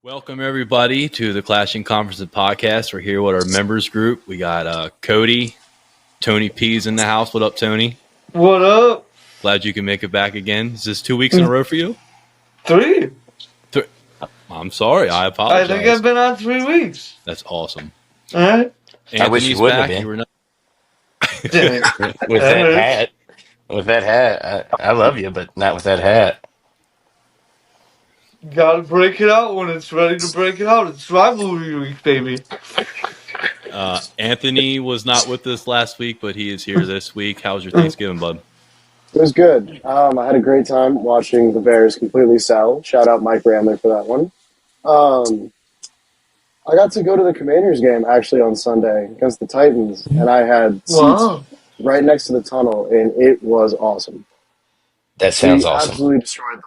Welcome everybody to the Clashing Conference and Podcast. We're here with our members group. We got Cody, Tony P's in the house. What up, Tony? What up? Glad you can make it back again. Is this 2 weeks in a row for you? Three. I'm sorry. I apologize. I think I've been on 3 weeks. That's awesome. All right. I wish you wouldn't have been. You were not. With that hat. With that hat. I love you, but not with that hat. Gotta break it out when it's ready to break it out. It's rivalry week, baby. Anthony was not with us last week, but he is here this week. How was your Thanksgiving, bud? It was good. I had a great time watching the Bears completely sell. Shout out Mike Randler for that one. I got to go to the Commanders game actually on Sunday against the Titans, and I had seats right next to the tunnel, and it was awesome. That sounds We awesome. absolutely destroyed them.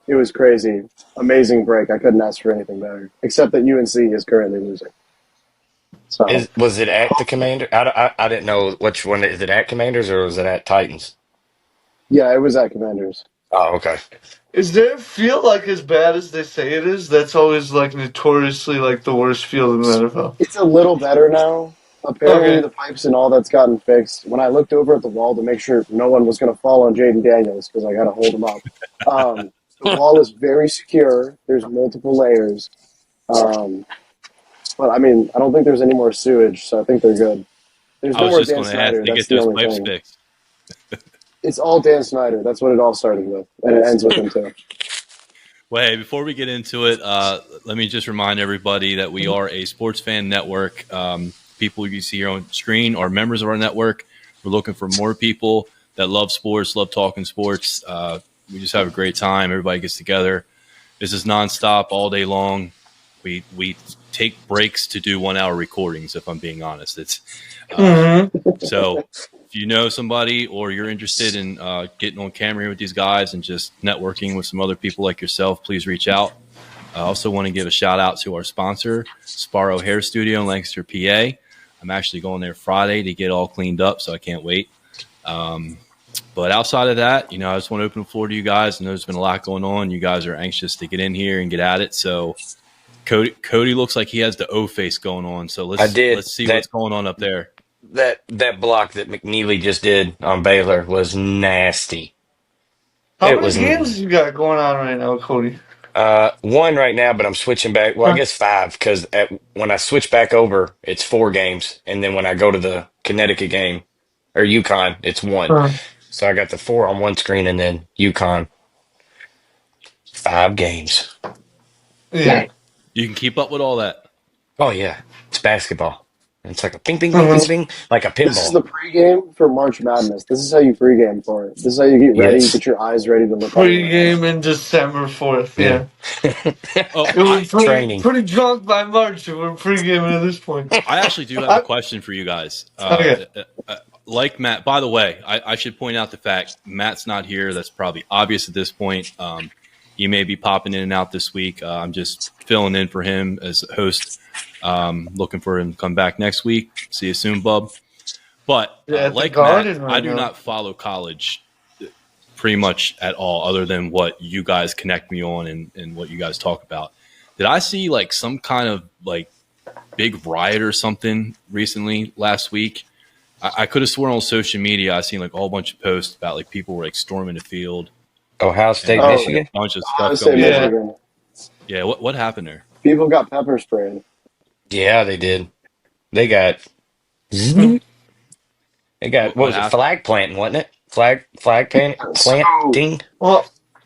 It was crazy. Amazing break. I couldn't ask for anything better, except that UNC is currently losing. So Was it at the Commander? I didn't know which one. Is it at Commanders or was it at Titans? yeah, it was at Commanders. Oh, okay. Is there a field like as bad as they say it is? That's always like notoriously like the worst field in the NFL. It's a little better now. Apparently, the pipes and all that's gotten fixed. When I looked over at the wall to make sure no one was going to fall on Jaden Daniels because I got to hold him up, the wall is very secure. There's multiple layers. But, I mean, I don't think there's any more sewage, so I think they're good. There's I no was more just Dan going to ask Snyder. to That's get the those only pipes thing. fixed. It's all Dan Snyder. That's what it all started with, and it ends with him, too. Well, hey, before we get into it, let me just remind everybody that we are a sports fan network. People you see here on screen are members of our network. We're looking for more people that love sports, love talking sports. We just have a great time. Everybody gets together. This is nonstop all day long. We take breaks to do 1 hour recordings, if I'm being honest. It's so if you know somebody or you're interested in getting on camera here with these guys and just networking with some other people like yourself, please reach out. I also want to give a shout out to our sponsor, Sparrow Hair Studio in Lancaster, PA. I'm actually going there Friday to get all cleaned up, so I can't wait. But outside of that, I just want to open the floor to you guys. I know there's been a lot going on. You guys are anxious to get in here and get at it. So Cody looks like he has the O face going on. So let's see what's going on up there. That block that McNeely just did on Baylor was nasty. How many games you got going on right now, Cody? One right now, but I'm switching back. Well, I guess 5 because when I switch back over, it's 4 games, and then when I go to the Connecticut game or UConn, it's 1. So I got the 4 on one screen, and then UConn 5 games. Yeah. You can keep up with all that. Oh yeah, it's basketball. It's like a ping, ping, ping, ping, ping, like a pinball. This is the pregame for March Madness. This is how you pregame for it. This is how you get ready, get your eyes ready to look. Pregame in December 4th. Yeah. Training. Pretty drunk by March if we're pregaming at this point. I actually do have a question for you guys. Like Matt, by the way, I should point out the fact Matt's not here. That's probably obvious at this point. He may be popping in and out this week. I'm just filling in for him as a host. Looking for him to come back next week. See you soon, bub. But like Matt, I do not follow college pretty much at all, other than what you guys connect me on and what you guys talk about. Did I see like some kind of like big riot or something recently last week? I could have sworn on social media I seen like a whole bunch of posts about like people were like storming the field. Ohio State, Michigan. A bunch of stuff going on. Yeah, what happened there? People got pepper sprayed. Yeah, they did. They got what was it? Flag planting, wasn't it? Flag planting.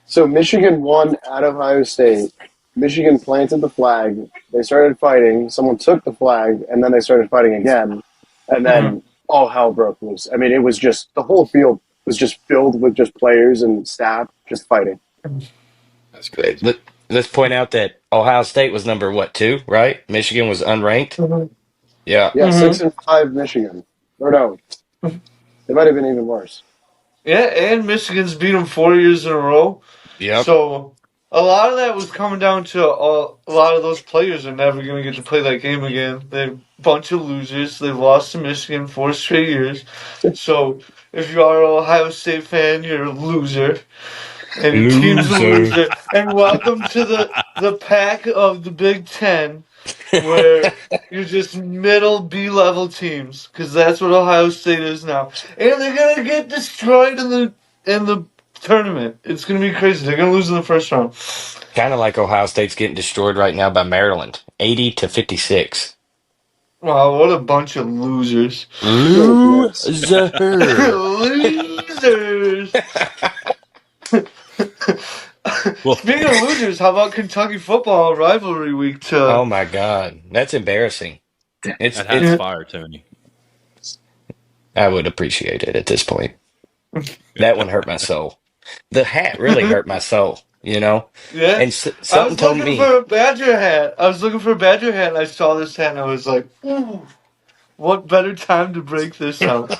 So Michigan won at Ohio State. Michigan planted the flag. They started fighting. Someone took the flag, and then they started fighting again. And then all hell broke loose. I mean, it was just the whole field was just filled with just players and staff just fighting. That's crazy. Let's point out that Ohio State was number 2, right? Michigan was unranked. Yeah. Yeah, 6-5 Michigan. Or no, they might have been even worse. Yeah, and Michigan's beat them 4 years in a row. Yeah. So a lot of that was coming down to a lot of those players are never going to get to play that game again. They're a bunch of losers. They've lost to Michigan 4 straight years. So if you are an Ohio State fan, you're a loser. and your team's a loser. And welcome to the pack of the Big Ten, where you're just middle B-level teams, because that's what Ohio State is now. And they're gonna get destroyed in the tournament. It's gonna be crazy. They're gonna lose in the first round. Kind of like Ohio State's getting destroyed right now by Maryland, 80-56. Wow, what a bunch of losers! Loser. Losers. Well, Speaking of losers, how about Kentucky football rivalry week? Oh my God, that's embarrassing. that hat's Yeah. fire, Tony. I would appreciate it at this point. That one hurt my soul. The hat really hurt my soul, you know? Yeah. And I something was told looking me, for a Badger hat. I was looking for a Badger hat, and I saw this hat, and I was like, "Ooh, what better time to break this out?"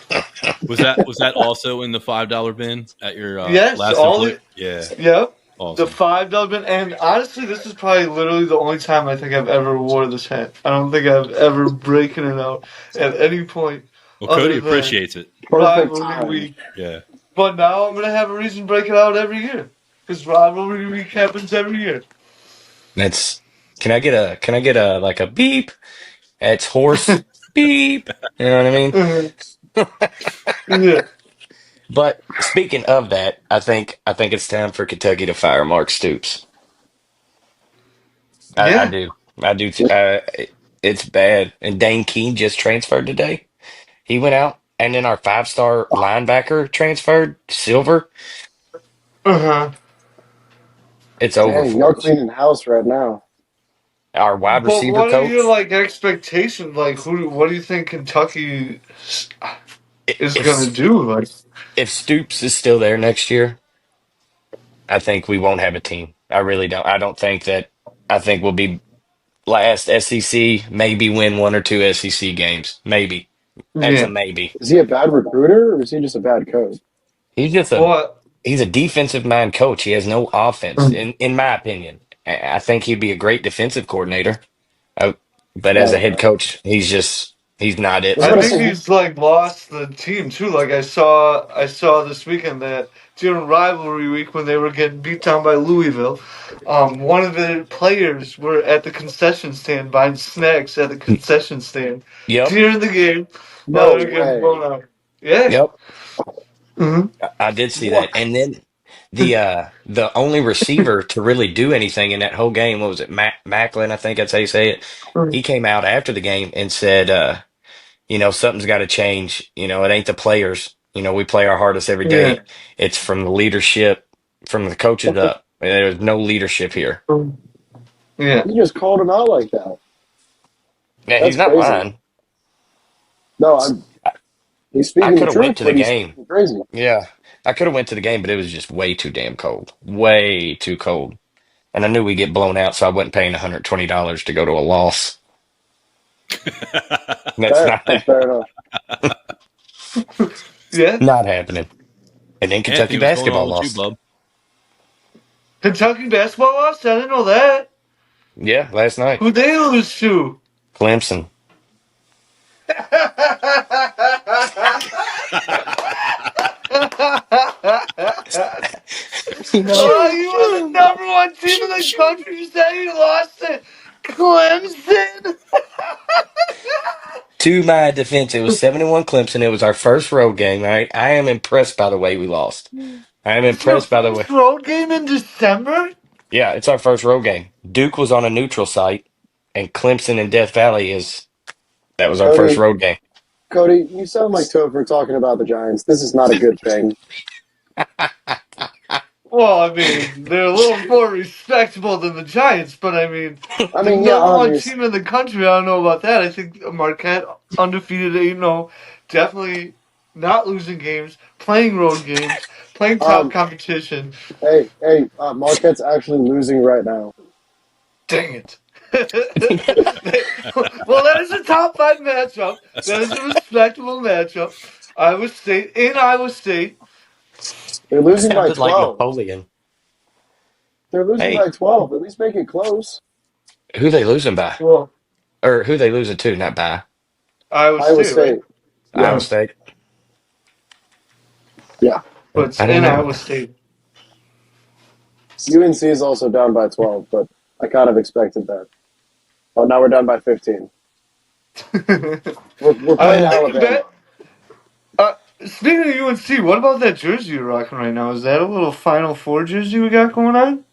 Was that also in the $5 bin at your Yes, last all employee? it. Yeah, Yep. The awesome. $5 bin, and honestly, this is probably literally the only time I think I've ever wore this hat. I don't think I've ever broken it out at any point Well, Cody other than appreciates it. Perfect rivalry time. week. Yeah. But now I'm gonna have a reason to break it out every year, because rivalry week happens every year. that's, can I get a, like a beep? It's horse beep. You know what I mean? Mhm. Yeah. But speaking of that, I think it's time for Kentucky to fire Mark Stoops. I Yeah. do. I do. It's bad. And Dane Keene just transferred today. He went out, and then our five-star linebacker transferred, Silver. Uh huh. It's over Dang, y'all for us. cleaning house right now. Our wide But receiver what are your coach, like expectations? Like, what do you think Kentucky is gonna if do? Like, if Stoops is still there next year, I think we won't have a team. I really don't. I don't think that. I think we'll be last SEC, maybe win one or two SEC games, maybe. That's a yeah. maybe. Is he a bad recruiter or is he just a bad coach? He's just a What? he's a defensive mind coach. He has no offense, in my opinion. I think he'd be a great defensive coordinator. Uh, but as a head Okay. coach, he's not I it was I for gonna think us. say, he's like lost the team too. Like I saw this weekend that during rivalry week when they were getting beat down by Louisville, one of the players were at the concession stand buying snacks at the concession stand Yep, during the game while no they were getting way. blown out. Yeah. yep. Hmm. I did see What? that. And then the only receiver to really do anything in that whole game, what was it, Macklin, I think that's how you say it. He came out after the game and said, something's got to change. It ain't the players. We play our hardest every Yeah. day. It's from the leadership, from the coaches up. There's no leadership here. Yeah. You just called him out like that. Yeah, he's That's not crazy. lying. No, he's I speaking the could have went truth, to the but he's game. speaking crazy. Yeah, I could have went to the game, but it was just way too damn cold. Way too cold. And I knew we'd get blown out, so I wasn't paying $120 to go to a loss. That's Fair. not That's fair enough. Yeah. not happening. And then Kentucky Anthony, what's going on basketball with you, lost. bub? Kentucky basketball lost? I didn't know that. Yeah, last night. Who they lose to? Clemson. You know, Oh, you were the number one team in the country. You said you lost to Clemson. to my defense, it was 71 Clemson. It was our first road game, all right? I am impressed by the way we lost. I am It's your impressed by the way. first road game in December? Yeah, it's our first road game. Duke was on a neutral site, and Clemson and Death Valley that was our first Cody, road game. Cody, you sound like Topher talking about the Giants. This is not a good thing. Well, I mean, they're a little more respectable than the Giants, but I mean, I the mean, yeah, number one obvious. team in the country, I don't know about that. I think Marquette, undefeated 8-0, definitely not losing games, playing road games, playing top Um, competition. hey, Marquette's actually losing right now. Dang it. Well, that is a top five matchup. That is a respectable matchup. Iowa State in Iowa State. They're You losing by sounded like 12. Napoleon. They're losing Hey, by 12. At least make it close. who they losing by? Well, Or who they losing to, not by? Iowa Iowa State, right? State. Yeah, Iowa Yeah, State. yeah. but it's I didn't in know. Iowa State. UNC is also down by 12, but I kind of expected that. Oh, now we're down by 15. We're playing Alabama. Speaking of UNC, what about that jersey you're rocking right now? Is that a little Final Four jersey we got going on?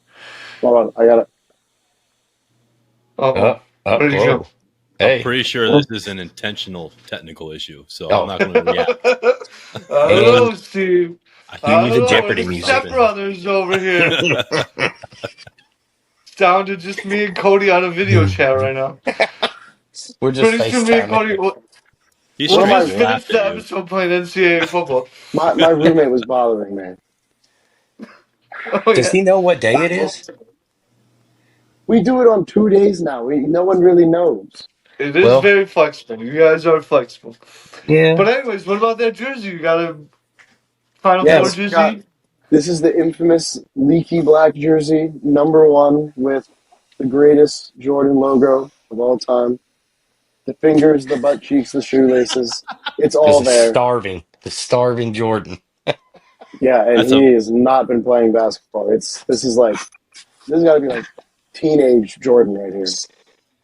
Hold on, I got it. Uh-oh. Where'd he Whoa. go? I'm Hey. pretty sure this is an intentional technical issue, so I'm Oh. not going to react. I don't And know, Steve. I cue I the don't know. Jeopardy We're the music. Step Brothers over here. It's down to just me and Cody on a video chat right now. We're just Pretty soon me and Cody, FaceTiming. He's we'll One of straight my just up finish laughed the at you. episode playing NCAA football. My roommate was bothering me. Oh, Does yeah. he know what day it is? We do it on 2 days now. No one really knows. It is Well, very flexible. You guys are flexible. yeah. But anyways, what about that jersey? You got a Final Four Yes, jersey? this is the infamous leaky black jersey, #1 with the greatest Jordan logo of all time. The fingers, the butt cheeks, the shoelaces. It's all Because there. the starving Jordan. Yeah, and That's a he has not been playing basketball. This has got to be like teenage Jordan right here.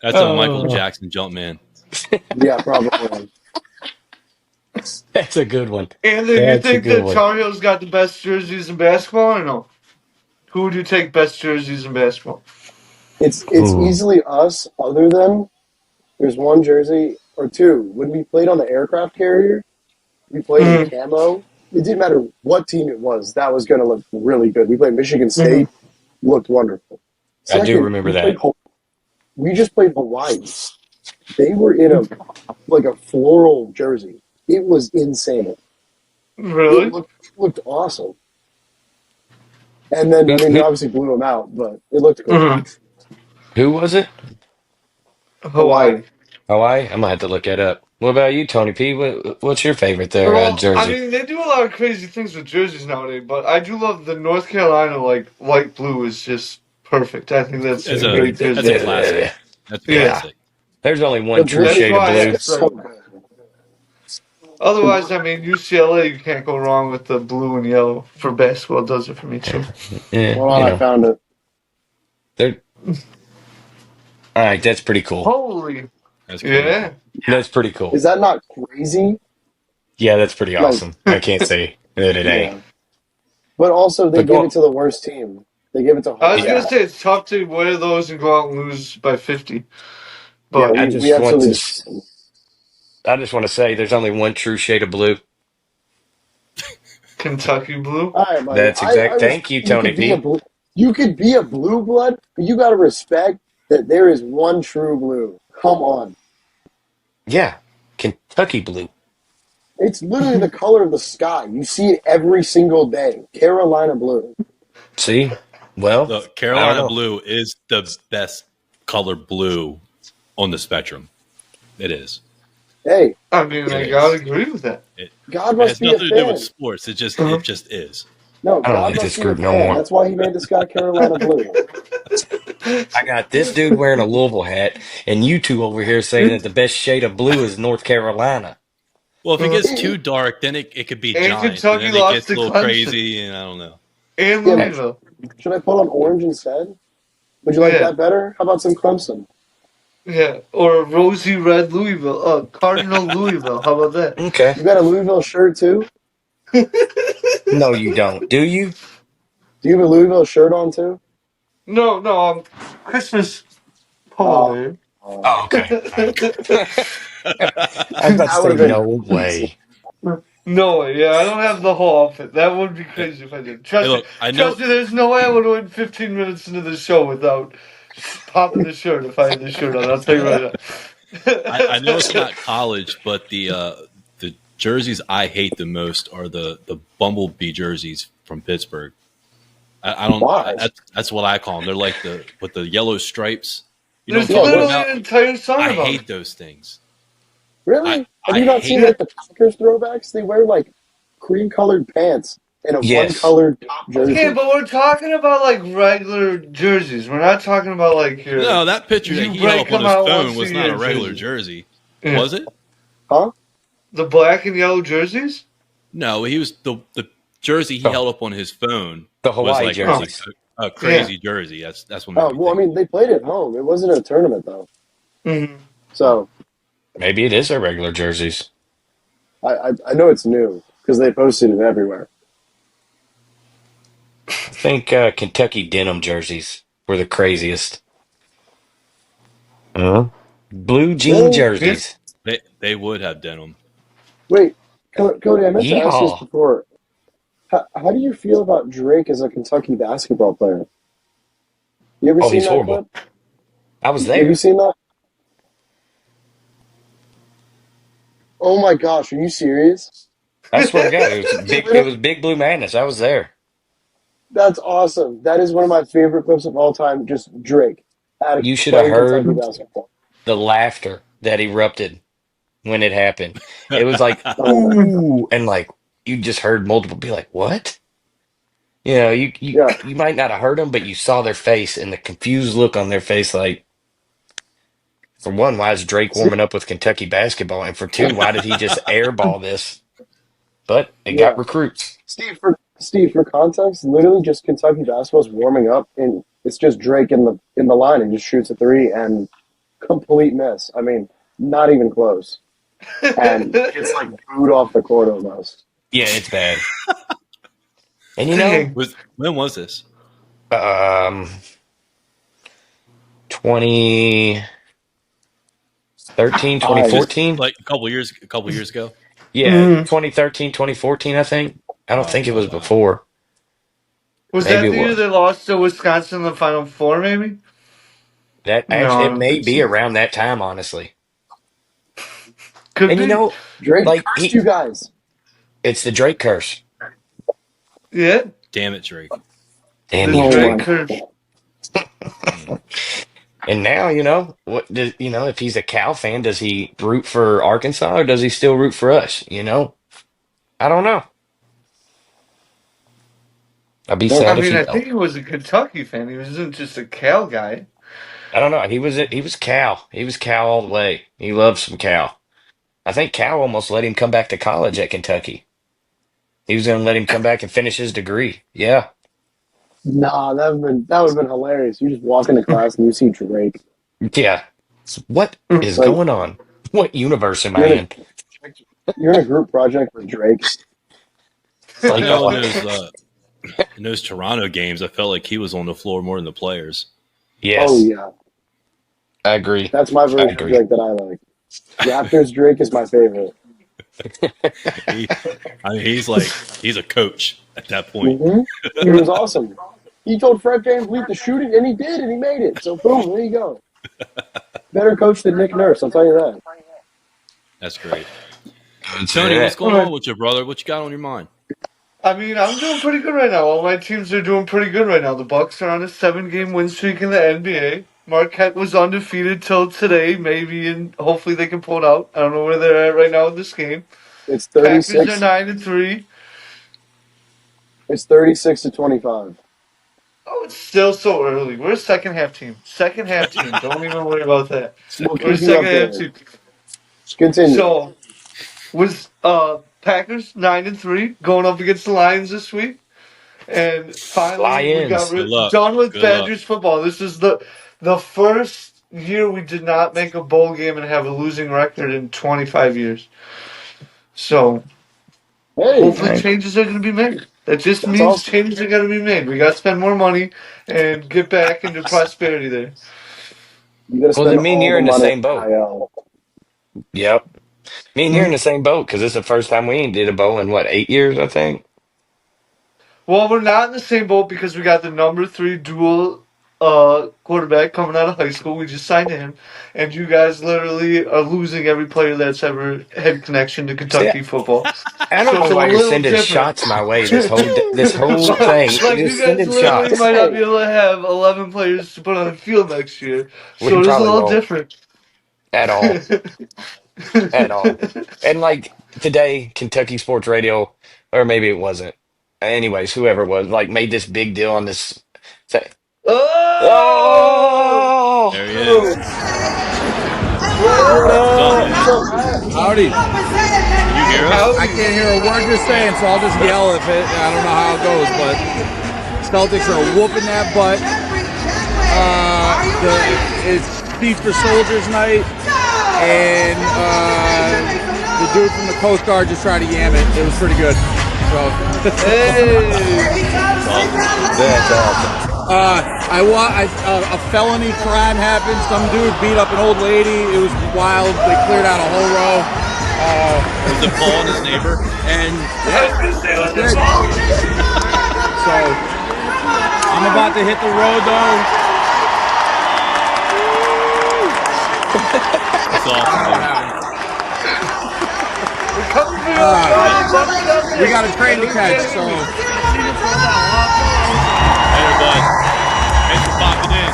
that's a Michael Oh. Jackson jump man. Yeah, probably. That's a good one. Anthony, you That's a think good that one. Tar Heels got the best jerseys in basketball or no? Who would you take best jerseys in basketball? It's Ooh. easily us. Other than there's one jersey or two. When we played on the aircraft carrier, we played in Mhm. camo. It didn't matter what team it was. That was going to look really good. We played Michigan Mhm. State. Looked wonderful. I do Second, remember that. we just played Hawaii. They were in a floral jersey. It was insane. Really? It looked awesome. And then, I mean, they obviously blew them out, but it looked cool. Mhm. Who was it? Hawaii. Hawaii. Hawaii? I'm going to have to look that up. What about you, Tony P? What's your favorite there, Well, I jersey? mean, they do a lot of crazy things with jerseys nowadays, but I do love the North Carolina, like, light blue is just perfect. I think that's That's a great that's a jersey. classic. That's a Yeah. classic. There's only one The true blue That's shade of why blue. is it's so like, good. otherwise, I mean, UCLA, you can't go wrong with the blue and yellow for basketball. It does it for me, too. Yeah, Hold on, I found it. they're all right. That's pretty cool. Holy. That's crazy. Yeah. That's pretty cool. Is that not crazy? Yeah, that's pretty Like, awesome. I can't say that it ain't. yeah. But also, they But give it to the worst team. They give it to I was Hawaii. going to say it's tough to wear those and go out and lose by 50. Yeah, But I we just want absolutely to. just. I just want to say there's only one true shade of blue. Kentucky blue? All right, buddy. That's exact. I Thank you, you Tony could be a P. blue. You could be a blue blood, but you got to respect that there is one true blue. Come on, Yeah, Kentucky blue. it's literally the color of the sky. You see it every single day. Carolina blue. See, well, The I don't Carolina know. blue is the best color blue on the spectrum. It is. Hey, I mean, I gotta agree with that. God It must has be a nothing to do with fan. sports. It just is. No, I don't God like must this be a group no fan. more. That's why he made the sky Carolina blue. I got this dude wearing a Louisville hat, and you two over here saying that the best shade of blue is North Carolina. Well, if it gets too dark, then it could be And giants, and Kentucky then it lost gets a to little Clemson. crazy, and I don't know. And Yeah, Louisville. Should I put on orange instead? Would you like Yeah. that better? How about some Clemson? Yeah. Or rosy red Louisville. Cardinal Louisville. How about that? Okay. You got a Louisville shirt too? No, you don't. Do you? Do you have a Louisville shirt on too? No, Christmas Oh, polo. Oh, okay. All right. I was about to that would say have been no crazy. way. No way. Yeah, I don't have the whole outfit. That would be crazy if I did. Hey, Trust me. look, I know, Trust me. There's no way I would have went 15 minutes into the show without popping the shirt if I had the shirt on. I'll tell you right now. I know it's not college, but the jerseys I hate the most are the bumblebee jerseys from Pittsburgh. I don't. Why? That's what I call them. They're like with the yellow stripes. You know There's what I'm talking literally about? an entire song I about hate it. those things. Really? Have I you not hate seen like the Packers throwbacks? They wear like cream colored pants and a one Yes. colored top jersey. Yeah, but we're talking about like regular jerseys. We're not talking about like your. No, that picture that You he held break up on them his out phone once was a not year a regular jersey. jersey, Yeah. was it? Huh? The black and yellow jerseys? No, he was the jersey he Oh, held up on his phone the was Hawaii like jerseys. A crazy jersey. That's what made Oh me well, I think. mean, they played at home. It wasn't a tournament though, Mm-hmm. so Maybe it is their regular jerseys. I know it's new because they posted it everywhere. I think Kentucky denim jerseys were the craziest. Blue jean Really? jerseys. They would have denim. Wait, Cody, I meant to ask this Yeehaw. before. How do you feel about Drake as a Kentucky basketball player? You ever Oh, seen he's that horrible. clip? I was Have you there. seen that? Oh my gosh, are you serious? I swear to God, He it literally, was Big Blue Madness. I was there. that's awesome. That is one of my favorite clips of all time. Just Drake You should have playing Kentucky heard basketball. the laughter that erupted when it happened. It was like, Oh, ooh, and like you just heard multiple be like, what? You know, yeah, you might not have heard them, but you saw their face and the confused look on their face. Like, for one, why is Drake see, warming up with Kentucky basketball? And for two, why did he just airball this? But it got yeah. recruits. Steve, for context, literally just Kentucky basketball's warming up, and it's just Drake in the line and just shoots a three and complete miss. I mean, not even close, and it's like booed off the court almost. Yeah, it's bad. And Dang. When was this? um, 2013, twenty I Just fourteen. like a couple years ago. Yeah, Mm. 2013, 2014. I think. I don't think it Oh was wow. before. Was Maybe that it the year was. they lost to Wisconsin in the Final Four, maybe? That No, actually, I it don't may think be so. around that time, honestly. Could And be. Drake like cursed you guys. it's the Drake curse. Yeah. Damn it, Drake. Damn The you, Oh Drake my! Drake. curse. Mm. And now, if he's a Cal fan, does he root for Arkansas or does he still root for us? I don't know. I'd be Yeah. I sad if mean, he I don't. think he was a Kentucky fan. He wasn't just a Cal guy. I don't know. He was Cal. He was Cal all the way. He loves some Cal. I think Cal almost let him come back to college at Kentucky. He was going to let him come back and finish his degree. Yeah. Nah, that would have been hilarious. You just walk into class and you see Drake. Yeah. So what is Like going on? What universe am I you're in in? you're in a group project with Drake. You Like, know, oh, in those Toronto games, I felt like he was on the floor more than the players. Oh yes, yeah, I agree. that's my I version of agree. Drake that I like. Raptors Drake is my favorite. He, I mean, he's a coach at that point. hmm He was awesome. He told Fred VanVleet to shoot it, and he did, and he made it. So boom, there you go. Better coach than Nick Nurse, I'll tell you that. That's great. I'd say Tony, what's that. going All on right. with your brother? What you got on your mind? I mean, I'm doing pretty good right now. All my teams are doing pretty good right now. The Bucks are on a 7-game win streak in the NBA. Marquette was undefeated till today, maybe, and hopefully they can pull it out. I don't know where they're at right now in this game. It's Packers are 36. 9-3. It's 36 to 25. Oh, it's still so early. We're a second half team. Second half team. Don't even worry about that. We'll We're a keep you second half updated. team. Continue. So was Packers 9-3 going up against the Lions this week, and finally we got Lions. Good luck. done with Good luck. Badgers football. This is the first year we did not make a bowl game and have a losing record in 25 years. So Hey, hopefully changes are going to be made. That just that's means awesome. changes are going to be made. We got to spend more money and get back into prosperity there. You got to Well, spend then me and all you're the in the money same on boat. NIL. Yep. Me and you're in the same boat because it's the first time we ain't did a bowl in what, 8 years, I think? Well, we're not in the same boat because we got the number 3 dual quarterback coming out of high school. We just signed him, and you guys literally are losing every player that's ever had connection to See, Kentucky football. I don't So know it's a why you're little sending different. shots my way this whole thing. Like You're you guys sending literally shots. might not Hey, be able to have 11 players to put on the field next year. We So it is a probably little won't different. at all. At all. And like today, Kentucky Sports Radio, or maybe it wasn't. Anyways, whoever it was, like made this big deal on this. Say, Oh! There he oh, is. What what up? What's up, up? man? what's up, Pat? Howdy. Can you hear us? I Howdy. can't hear a word you're saying, so I'll just yell if it. I don't know how it goes, but Celtics are whooping that butt. It's Feast for Soldiers night, and the dude from the Coast Guard just tried to yam it. It was pretty good. So, That's awesome. a felony crime happened. Some dude beat up an old lady. It was wild. They cleared out a whole row. Was it Paul and his neighbor? And so I'm about to hit the road though. That's awesome, dude. We got a train to catch, so. Hey, bud. Thanks for popping in.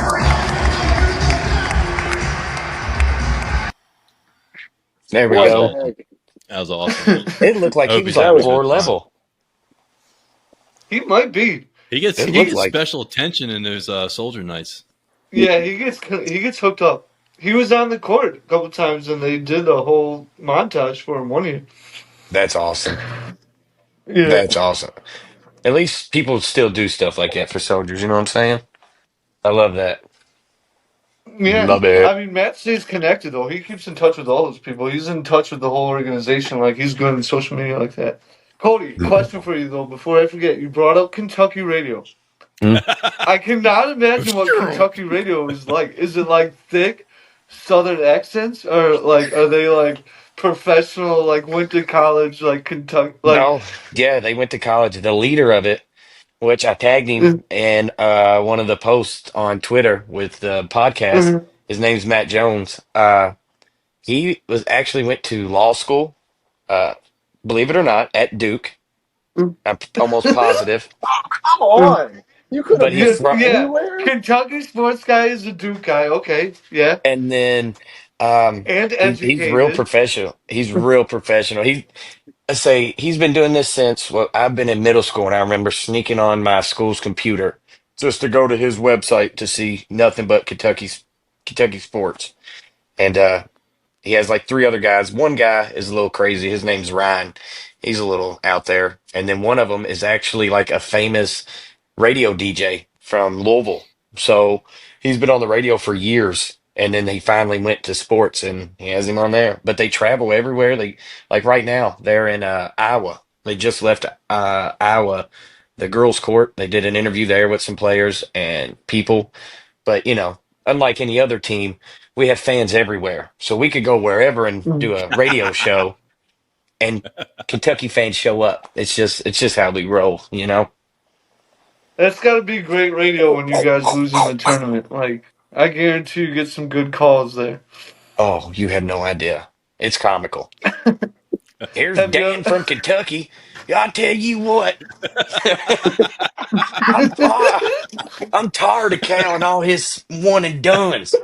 There we What go. the heck? That was awesome. It looked like he Hope was he's like having a floor good time. level. He might be. He gets It looked like- special attention in those soldier nights. Yeah, he gets hooked up. He was on the court a couple times, and they did a whole montage for him one year. That's awesome. Yeah. That's awesome. At least people still do stuff like that for soldiers. You know what I'm saying? I love that. Yeah, Love it. I mean, Matt stays connected though. He keeps in touch with all those people. He's in touch with the whole organization. Like he's good on social media like that. Cody, question for you though, before I forget. You brought up Kentucky radio. I cannot imagine what Kentucky radio is like. Is it like thick Southern accents, or like are they like professional, like went to college, like Kentucky, like? No, yeah, they went to college. The leader of it, which I tagged him in one of the posts on Twitter with the podcast. His name's Matt Jones. He was actually went to law school, uh, believe it or not, at Duke. I'm almost positive. Come on. You could have But he's been from, anywhere. Kentucky sports guy is a Duke guy. Okay, yeah, and then and he's real educated. professional. He's real professional. Let's say he's been doing this since I've been in middle school, and I remember sneaking on my school's computer just to go to his website to see nothing but Kentucky sports. And he has like three other guys. One guy is a little crazy. His name's Ryan. He's a little out there. And then one of them is actually like a famous radio DJ from Louisville. So he's been on the radio for years. And then he finally went to sports and he has him on there. But they travel everywhere. They like right now, they're in Iowa. They just left Iowa, the girls' court. They did an interview there with some players and people. But unlike any other team, we have fans everywhere. So we could go wherever and do a radio show and Kentucky fans show up. It's just how we roll. That's got to be great radio when you guys lose in the tournament. Like, I guarantee you get some good calls there. Oh, you have no idea. It's comical. Here's Have Dan you? from Kentucky. I tell you what, I'm ah, I'm tired of counting all his one and dones.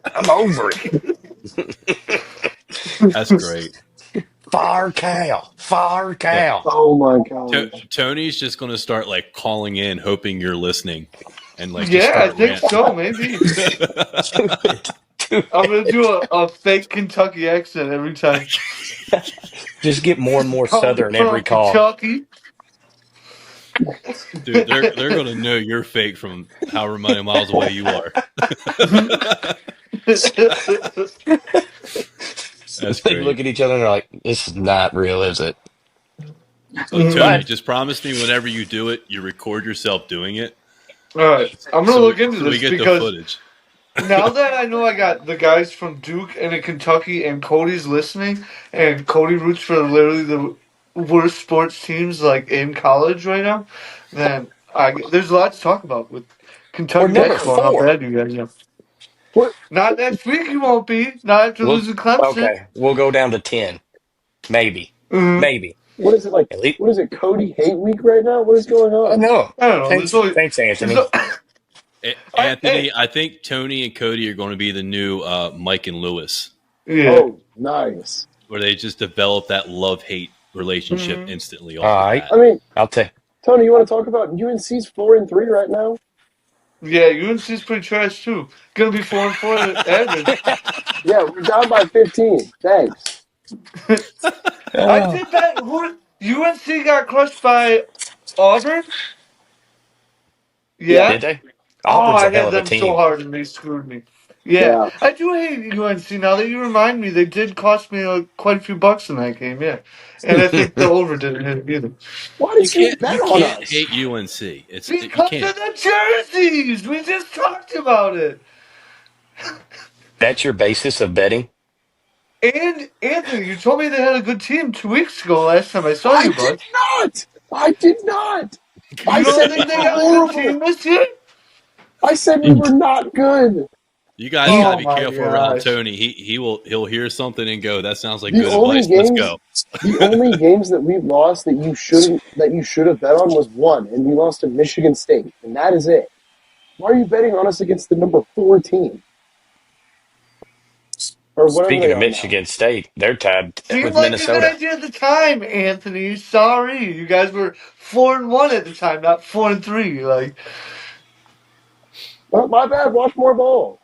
I'm over it. That's great. Fire cow, fire Yeah. cow. Oh my gosh. Tony's just going to start like calling in, hoping you're listening, and like just Yeah, I start think ranting. so. Maybe I'm gonna do a fake Kentucky accent every time. Just get more and more Calling southern from every call. Kentucky. Dude, they're going to know you're fake from however many miles away you are. That's They great. look at each other and they're like, "This is not real, is it?" So Tony, But- just promise me whenever you do it, you record yourself doing it. All right, I'm gonna look into so we this get the because footage. now that I know I got the guys from Duke and in Kentucky, and Cody's listening, and Cody roots for literally the worst sports teams like in college right now, then there's a lot to talk about with Kentucky We're number basketball. How 4. bad you guys are. What? Not next week. You won't be. Not after losing Clemson. Okay, we'll go down to 10, maybe, Mhm. maybe. What is it like? At least What is it? Cody Hate Week right now? What is going I on? know. I don't know. Thanks, There's always, thanks, Anthony. Anthony, I think Tony and Cody are going to be the new Mike and Lewis, yeah. Oh, nice. where they just develop that love-hate relationship Mhm. instantly off All the right. bat. I mean, I'll take. Tony, you want to talk about UNC's 4-3 right now? Yeah, UNC's pretty trash too. Gonna be 4-4 average. Yeah, we're down by 15. Thanks. I did that. UNC got crushed by Auburn. Yeah. Did they? Oh, Auburn's I a hell had of a them so team. hard and they screwed me. Yeah, I do hate UNC. Now that you remind me, they did cost me quite a few bucks in that game. Yeah, and I think the over didn't hit either Why You did you can't bet you on can't us? hate UNC. You because can't. of the jerseys. We just talked about it. That's your basis of betting? And Anthony, you told me they had a good team 2 weeks ago. Last time I saw I you, did bud. not. I did not. I You don't said we think they were got a good horrible. team this year? I said we were not good. You guys got to Oh be my careful around gosh! Tony. He'll hear something and go, "That sounds like The good only advice. Let's games, go." the only games that we lost that you should have bet on was one, and we lost to Michigan State, and that is it. Why are you betting on us against the number 4 team or whatever Speaking they of are now? Michigan State, they're tied Seemed with like a good Minnesota. idea at the time, Anthony. Sorry, you guys were 4-1 at the time, not 4-3. Like Well, my bad. Watch more ball.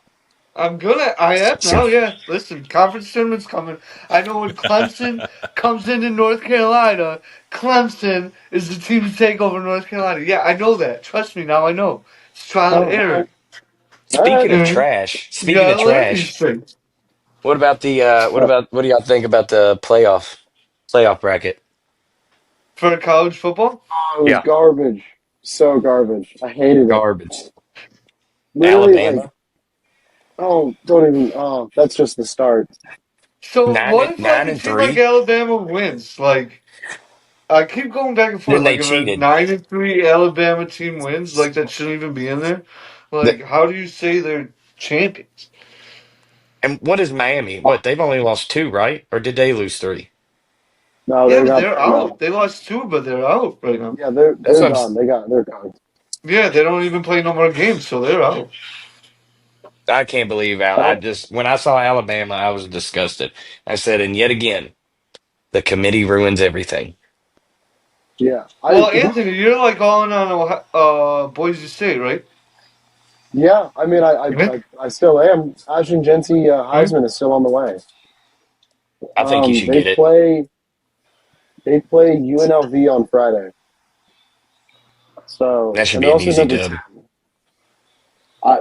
I am now. Yeah, listen, conference tournament's coming. I know when Clemson comes into North Carolina, Clemson is the team to take over North Carolina. Yeah, I know that. Trust me, now I know. It's trial and Oh, error. all right. Speaking of Mhm. trash, You speaking of gotta learn these trash, things. what do y'all think about the playoff bracket? For college football, It was Yeah, garbage. So garbage. I hated it. garbage. Literally, like, Alabama oh, don't even. Oh, that's just the start. so nine what and if like nine a and team like three. Alabama wins? Like I keep going back and forth. Then they Like if a cheated. 9-3 Alabama team wins, like that shouldn't even be in there. The- Like how do you say they're champions? And what is Miami? What, they've only lost two, right? Or did they lose three? No, Yeah, they but got they're out. no. They lost two, but they're out right now. Yeah, That's they're what gone. They're gone. Yeah, they don't even play no more games, so they're out. I can't believe I Oh, just when I saw Alabama, I was disgusted. I said, and yet again, the committee ruins everything. yeah. Well, Anthony, you're like all in on Boise State, right? Yeah. I mean, Yeah. I still am. Ashton Genty Hmm? Heisman is still on the way. I think he should They get it. play UNLV on Friday. So, That should and be they're an also easy number dub. 10.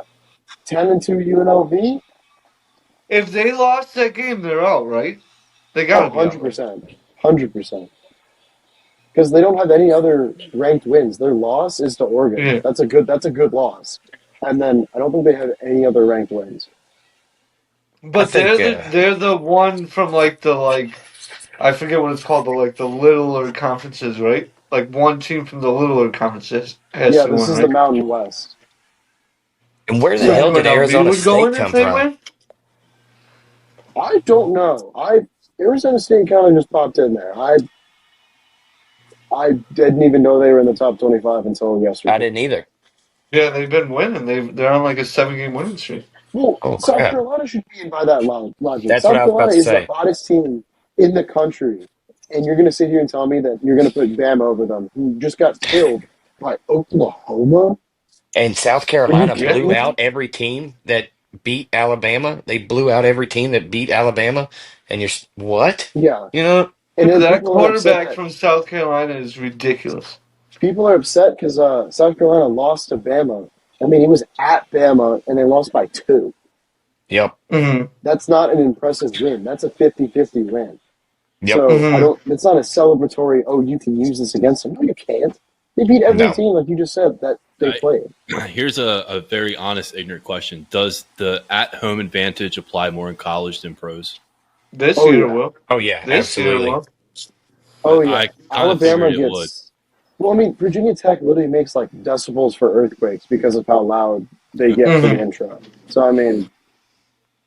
10-2 UNLV. If they lost that game, they're out, right? They Oh, gotta be out, right? 100%. 100%. Because they don't have any other ranked wins. Their loss is to Oregon. Yeah. That's a good loss. And then I don't think they have any other ranked wins. I But think they're the one from like the like I forget what it's called, but like the littler conferences, right? Like one team from the littler conferences has Yeah, to this win, is the right? Mountain West. and where the So hell So did UNLV Arizona would go State in if come they from? win. I don't know. Arizona State kind of just popped in there. I didn't even know they were in the top 25 until I yesterday. didn't either. Yeah, they've been winning. They're on like a 7-game winning streak. Well, Oh South crap! Carolina should be in by that logic. That's what South I was about Carolina to is the say. hottest team in the country, and you're going to sit here and tell me that you're going to put Bama over them, who just got killed by Oklahoma? And South Are you Carolina Yeah. kidding blew out me? every team that beat Alabama. They blew out every team that beat Alabama. And what? Yeah, You know, and then That people are upset quarterback that from South Carolina is ridiculous. people are upset because South Carolina lost to Bama. I mean, it was at Bama, and they lost by 2. yep, Hmm. That's not an impressive win. That's a 50-50 win. yep. So I Hmm. don't. It's not a celebratory. Oh, you can use this against them. No, you can't. They beat every No, team, like you just said, that they played. Here's a very honest, ignorant question: does the at-home advantage apply more in college than pros? This Oh year yeah. will. oh yeah, This year absolutely. will. Oh yeah. I kind of Alabama figured it would. gets. Well, I mean, Virginia Tech literally makes like decibels for earthquakes because of how loud they get for the Hmm. intro. So I mean,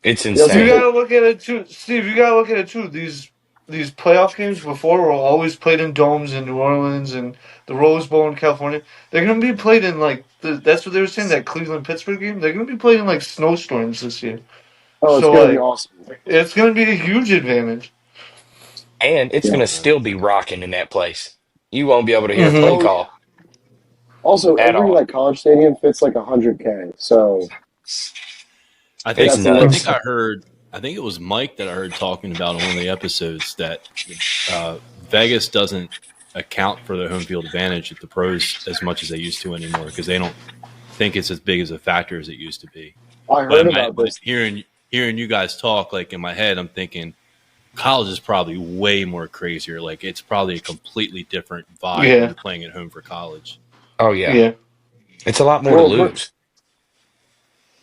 It's they also You insane. play. gotta look at it too, Steve. You gotta look at it too. These playoff games before were always played in domes in New Orleans and the Rose Bowl in California. They're gonna be played in like that's what they were saying, that Cleveland Pittsburgh game. They're gonna be played in like snowstorms this year. Oh, it's So gonna be like awesome. it's gonna be a huge advantage. And it's Yeah. going to still be rocking in that place. You won't be able to hear a play Hmm. Oh yeah. call Also, at every all. like college stadium fits like 100K. So I It's think that's I another. think nuts. I heard. I think it was Mike that I heard talking about on one of the episodes that Vegas doesn't account for the home field advantage at the pros as much as they used to anymore because they don't think it's as big as a factor as it used to be. I But heard about but this. hearing you guys talk, like in my head, I'm thinking college is probably way more crazier. Like it's probably a completely different vibe when Yeah. you're playing at home for college. Oh yeah, Yeah. it's a lot more to Well, but lose.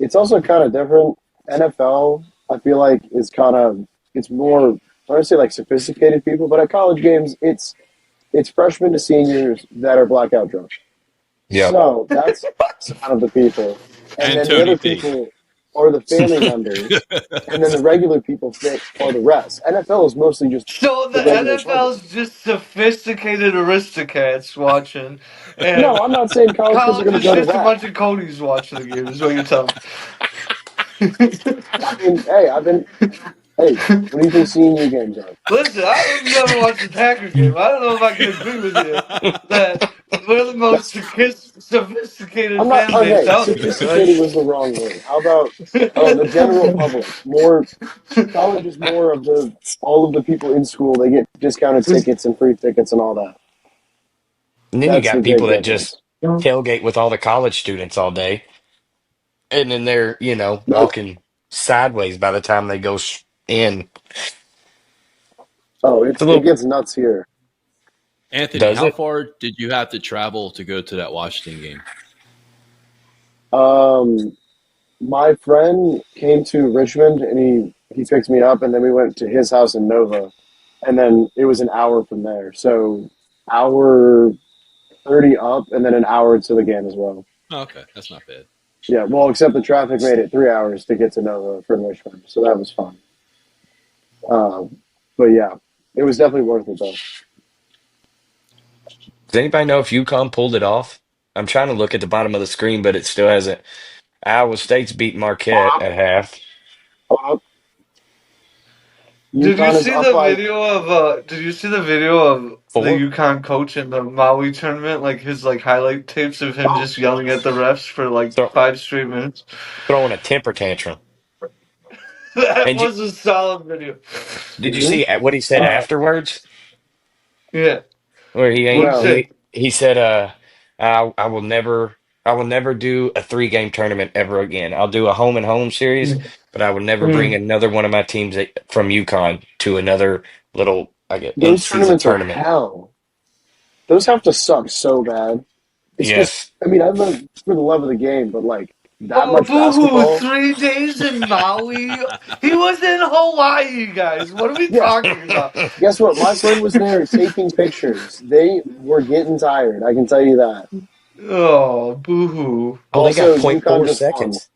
it's also kind of different. NFL, I feel like, is kind of it's more. I don't say like sophisticated people, but at college games, it's freshmen to seniors that are blackout drunk. Yep. So that's kind of the people, and And then the Tony other P. people are the family members, and then the regular people fit are the rest. NFL is mostly just So the the regular public. NFL's just sophisticated aristocrats watching, and No, I'm not saying college kids are college going to is go to just a that. bunch of Codys watching the game. Is what you're telling I mean, hey, hey, what do you think CNU games are? Listen, I've never watched a Packer game. I don't know if I can agree with you that we're the most That's sophisticated I'm not. fan base Okay, out there, right? sophisticated was the wrong word. How about the general public? More college is more of the all of the people in school. They get discounted tickets and free tickets and all that. And then you That's the got people big that just difference. tailgate with all the college students all day, and then they're That's walking sideways by the time they go in. It's a it little. gets nuts here. Anthony, Does how it? far did you have to travel to go to that Washington game? Um, my friend came to Richmond and he picked me up and then we went to his house in Nova, and then it was an hour from there. So hour 30 up and then an hour to the game as well. Oh, okay, that's not bad. Yeah, well, except the traffic made it 3 hours to get to Nova from Richmond, so that was fun. But yeah, it was definitely worth it though. Does anybody know if UConn pulled it off? I'm trying to look at the bottom of the screen, but it still hasn't. Iowa State's beat Marquette at half. Hold up. Did you UConn is see up the by. video of Did you see the video of the 4? UConn coach in the Maui tournament? Like his highlight tapes of him just yelling at the refs for like Throw, 5 straight minutes. throwing a temper tantrum. That And was a solid video. did you see what he said Uh, afterwards? yeah. Where he What'd ain't you No, say? he said, I will never do a 3 game tournament ever again. I'll do a home and home series, but I will never bring Mm. another one of my teams from UConn to another little, I guess, in those season tournaments are tournament. hell. Those have to suck so bad. It's just, Yes. I mean, I love it for the love of the game, but like that Oh, much boo-hoo, basketball. 3 days in Maui? He was in Hawaii, guys. What are we Yeah, talking about? guess what? My friend was there taking pictures. They were getting tired. I can tell you that. Oh, boo-hoo. Oh, they got Also, point UConn four just won. seconds.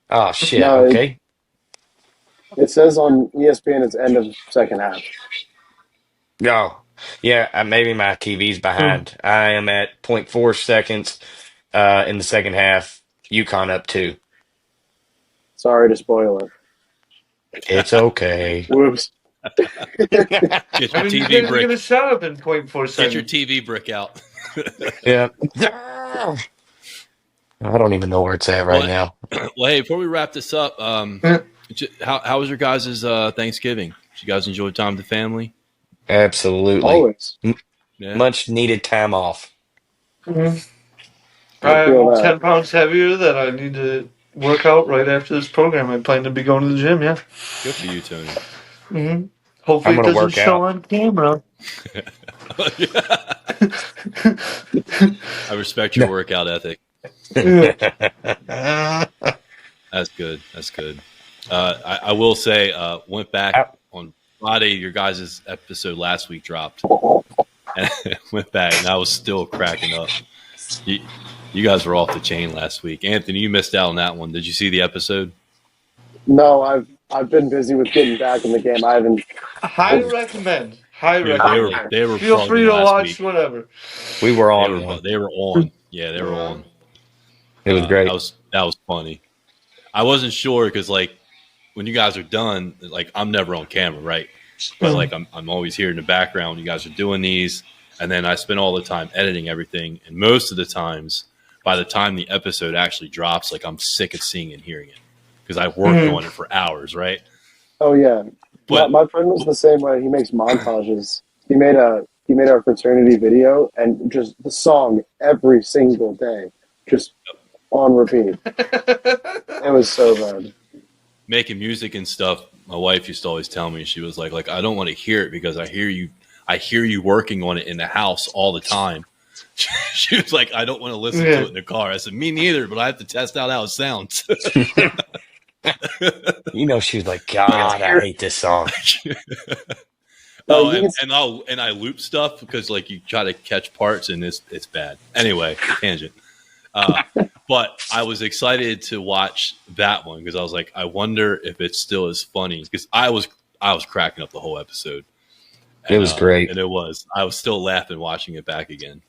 Oh shit. No, Okay. it says on ESPN it's end of second half. No. Yeah, maybe my TV's behind. I am at point 0.4 seconds in the second half. UConn up 2. Sorry to spoil it. It's okay. Whoops. Get I your mean, you TV can't even brick. get a shot up in 0.4 Get your seconds. TV brick out. Yeah. I don't even know where it's at right Well, now. well, hey, before we wrap this up, how was your guys' Thanksgiving? Did you guys enjoy time with the family? Absolutely. Always. Yeah, Much needed time off. Mhm. I feel I'm that. 10 pounds heavier that I need to work out right after this program. I plan to be going to the gym, yeah. good for you, Tony. hmm I'm Hopefully it gonna doesn't work show out. on camera. I respect your No. workout ethic. Yeah. That's good. That's good. I will say, went back Ow. on Friday. Your guys' episode last week dropped, and went back, and I was still cracking up. You guys were off the chain last week. Anthony, you missed out on that one. Did you see the episode? No, I've been busy with getting back in the game. I haven't. High recommend. High Dude, recommend. they were Feel free plugging to last watch week. whatever. We were on one. They were on. Yeah, they were on. It was great. That was funny. I wasn't sure because when you guys are done, I'm never on camera, right? But I'm always here in the background. You guys are doing these, and then I spend all the time editing everything. And most of the times, by the time the episode actually drops, I'm sick of seeing and hearing it because I worked on it for hours, right? Oh yeah, But my friend was the same way. He makes montages. He made our fraternity video and just the song every single day. Just on repeat. It was so bad. Making music and stuff. My wife used to always tell me, she was like I don't want to hear it because I hear you working on it in the house all the time. She was like, I don't want to listen to it in the car. I said, me neither, but I have to test out how it sounds. You know, she was like, God, I hate this song. And I loop stuff because like you try to catch parts and it's bad. Anyway, tangent. But I was excited to watch that one because I was like, I wonder if it's still as funny because I was cracking up the whole episode. And, it was great. And it was. I was still laughing watching it back again.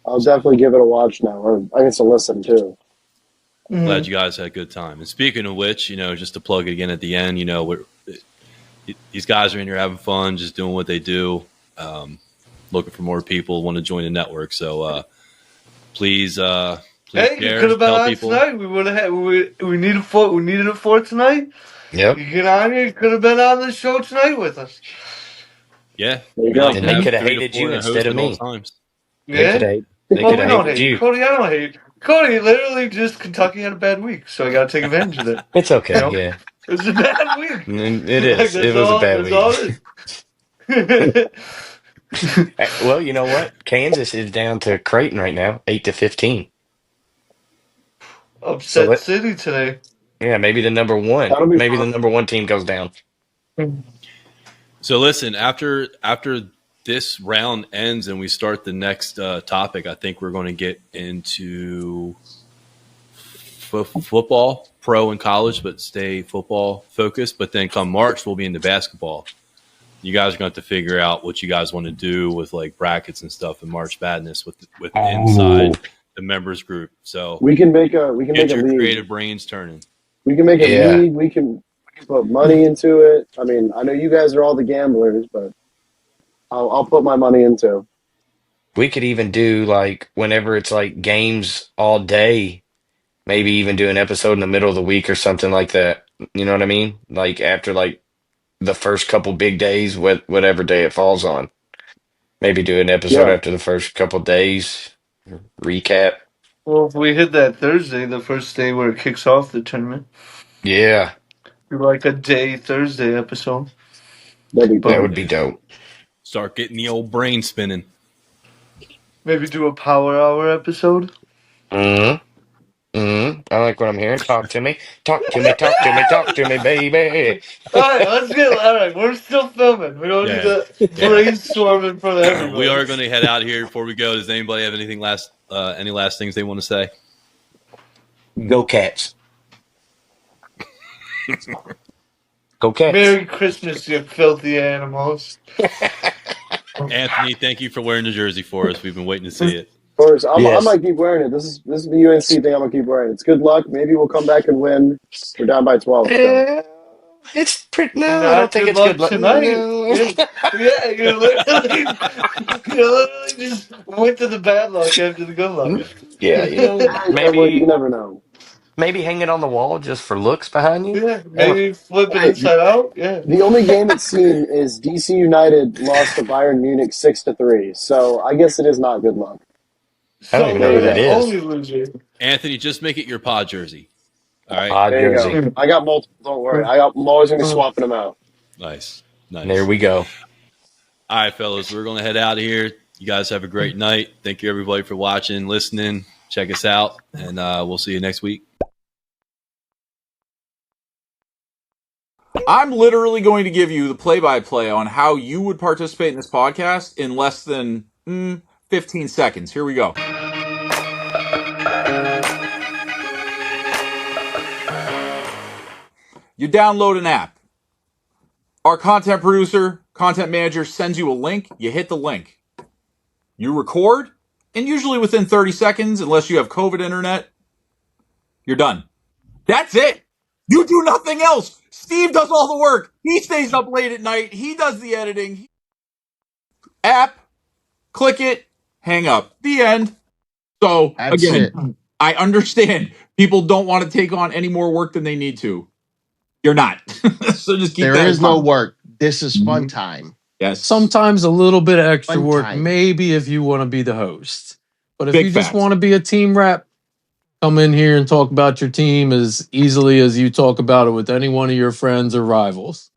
I'll definitely give it a watch now, or I guess a listen too. Glad you guys had a good time. And speaking of which, just to plug it again at the end, these guys are in here having fun, just doing what they do, looking for more people, want to join the network. So please hey, share, you could have been on people. tonight. We would have had. We needed it for tonight. Yep. You get on here. You could have been on the show tonight with us. Yeah. There you go. And they could have hated you instead of me. Yeah. They could have hated you. Cody, I don't hate. Cody, literally just Kentucky had a bad week, so I got to take advantage of it. It's okay. Yeah. It was a bad week. It is. It was a bad week. Well, you know what? Kansas is down to Creighton right now, 8-15. Upset City today. Yeah, maybe the number one. Maybe the number one team goes down. So listen, after this round ends and we start the next topic, I think we're going to get into football, pro and college, but stay football focused. But then come March, we'll be into basketball. You guys are going to have to figure out what you guys want to do with like brackets and stuff in March Madness with inside the members group. So we can make a league. Creative brains turning. We can make a league. We can put money into it. I mean, I know you guys are all the gamblers, but I'll put my money into. We could even do like whenever it's like games all day, maybe even do an episode in the middle of the week or something like that. You know what I mean? Like after like the first couple big days, whatever day it falls on. Maybe do an episode after the first couple days. Recap. Well, if we hit that Thursday, the first day where it kicks off the tournament. Yeah. Do like a day Thursday episode. That would be dope. Start getting the old brain spinning. Maybe do a power hour episode. I like what I'm hearing. Talk to me. Talk to me. Talk to me. Talk to me, baby. All right, we're still filming. We don't need to brainstorm in front of everybody. We are going to head out here before we go. Does anybody have anything any last things they want to say? Go Cats. Go Cats. Merry Christmas, you filthy animals. Anthony, thank you for wearing the jersey for us. We've been waiting to see it. Of course, I might keep wearing it. This is the UNC thing. I'm gonna keep wearing it. It's good luck. Maybe we'll come back and win. We're down by 12. So. It's pretty. No, I don't think it's good luck tonight. No. Yeah, you literally just went to the bad luck after the good luck. Yeah, maybe you never know. Maybe hang it on the wall just for looks behind you. Yeah, maybe flip it inside out. Yeah. The only game it's seen is DC United lost to Bayern Munich 6-3. So I guess it is not good luck. I don't even know what that is. Anthony, just make it your pod jersey. All right. Pod jersey. Go. I got multiple. Don't worry. I'm always going to be swapping them out. Nice. There we go. All right, fellas. We're going to head out of here. You guys have a great night. Thank you, everybody, for watching, listening. Check us out, and we'll see you next week. I'm literally going to give you the play-by-play on how you would participate in this podcast in less than 15 seconds. Here we go. You download an app. Our content producer, content manager sends you a link. You hit the link. You record, and usually within 30 seconds, unless you have COVID internet, you're done. That's it. You do nothing else. Steve does all the work. He stays up late at night. He does the editing. App, click it, hang up. The end. So, again, I understand people don't want to take on any more work than they need to. You're not. So just keep that in mind. There is no work. This is fun time. Yes. Sometimes a little bit of extra Fun work, time. maybe if you want to be the host. But if Big you just facts. want to be a team rep, come in here and talk about your team as easily as you talk about it with any one of your friends or rivals.